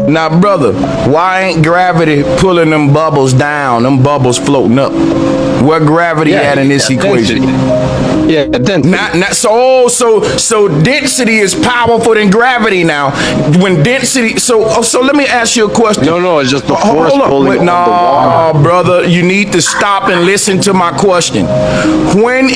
Now, brother, why ain't gravity pulling them bubbles down, them bubbles floating up? Where gravity at in this equation? Yeah, density. So density is powerful than gravity now. When density, so let me ask you a question. No, it's just the force pulling on the water. Brother, you need to stop and listen to my question. When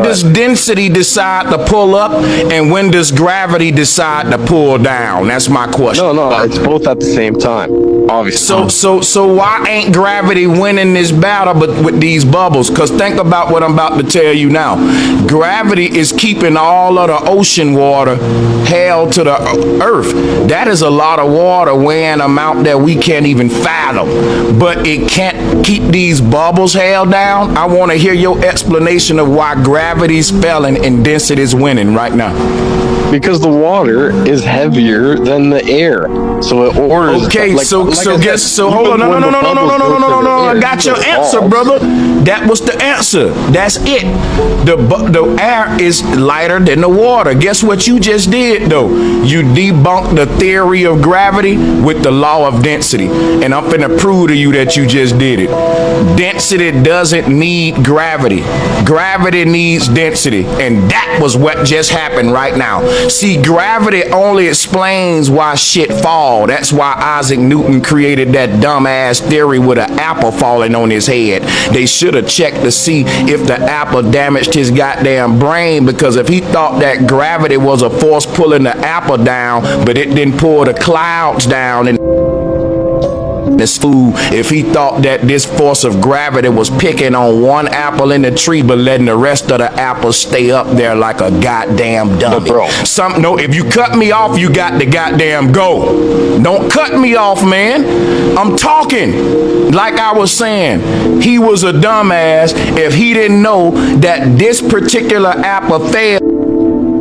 does density decide to pull up, and when does gravity decide to pull down? That's my question. No, it's both at the same time, obviously. So why ain't gravity winning this battle but with these bubbles? Because think about what I'm about to tell you now. Gravity is keeping all of the ocean water held to the earth. That is a lot of water weighing an amount that we can't even fathom. But it can't keep these bubbles held down. I want to hear your explanation of why gravity's failing and density is winning right now. Because the water is heavier than the air, so it orders. Okay, hold on, no. I got your answer, brother. That was the answer. That's it. The air is lighter than the water. Guess what you just did, though? You debunked the theory of gravity with the law of density, and I'm finna prove to you that you just did it. Density doesn't need gravity. Gravity needs density, and that was what just happened right now. See, gravity only explains why shit fall. That's why Isaac Newton created that dumbass theory with an apple falling on his head. They should have checked to see if the apple damaged his goddamn brain, because if he thought that gravity was a force pulling the apple down, but it didn't pull the clouds down and this fool, if he thought that this force of gravity was picking on one apple in the tree but letting the rest of the apples stay up there like a goddamn dummy. If you cut me off, you got to goddamn go. Don't cut me off, man. I'm talking. Like I was saying, he was a dumbass if he didn't know that this particular apple failed.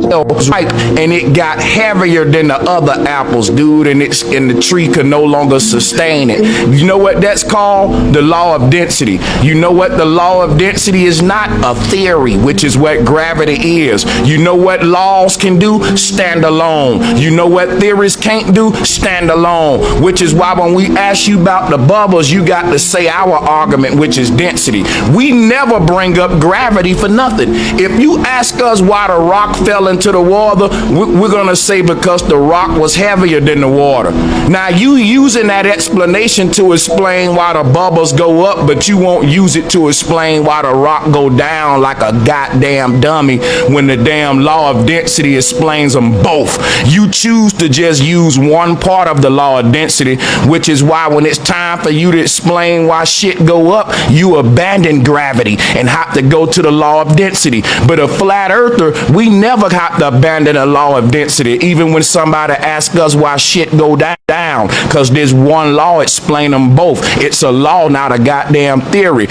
Right, and it got heavier than the other apples, dude, and the tree could no longer sustain it. You know what that's called? The law of density. You know what the law of density is? Not a theory, which is what gravity is. You know what laws can do? Stand alone. You know what theories can't do? Stand alone. Which is why when we ask you about the bubbles, you got to say our argument, which is density. We never bring up gravity for nothing. If you ask us why the rock fell into the water, we're gonna say because the rock was heavier than the water. Now you using that explanation to explain why the bubbles go up, but you won't use it to explain why the rock go down like a goddamn dummy when the damn law of density explains them both. You choose to just use one part of the law of density, which is why when it's time for you to explain why shit go up, you abandon gravity and have to go to the law of density. But a flat earther, we never have to abandon a law of density, even when somebody asks us why shit go down, because there's one law explain them both. It's a law, not a goddamn theory.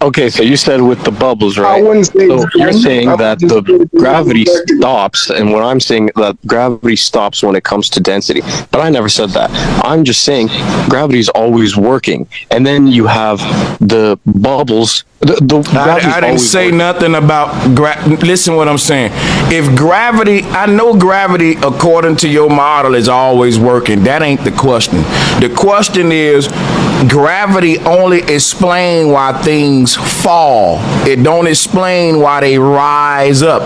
Okay, so you said with the bubbles, right? So you're saying that the gravity stops, and what I'm saying that gravity stops when it comes to density. But I never said that. I'm just saying gravity is always working, and then you have the bubbles. I didn't say nothing about listen what I'm saying. If gravity, I know gravity according to your model is always working. That ain't the question. The question is gravity only explain why things fall. It don't explain why they rise up.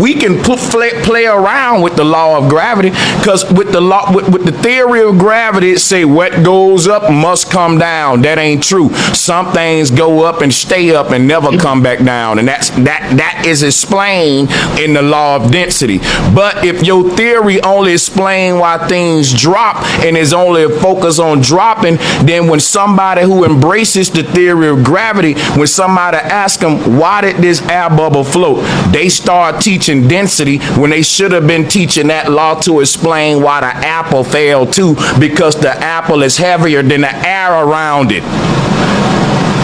We can play around with the law of gravity, because with the theory of gravity, it say what goes up must come down. That ain't true. Some things go up and stay up and never come back down, and that is explained in the law of density. But if your theory only explain why things drop and is only focused on dropping, then when somebody who embraces the theory of gravity, when somebody asks them why did this air bubble float, they start teaching density when they should have been teaching that law to explain why the apple fell too, because the apple is heavier than the air around it.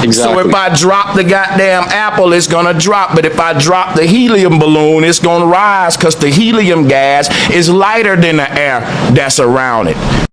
Exactly. So if I drop the goddamn apple, it's gonna drop. But if I drop the helium balloon, it's gonna rise, because the helium gas is lighter than the air that's around it.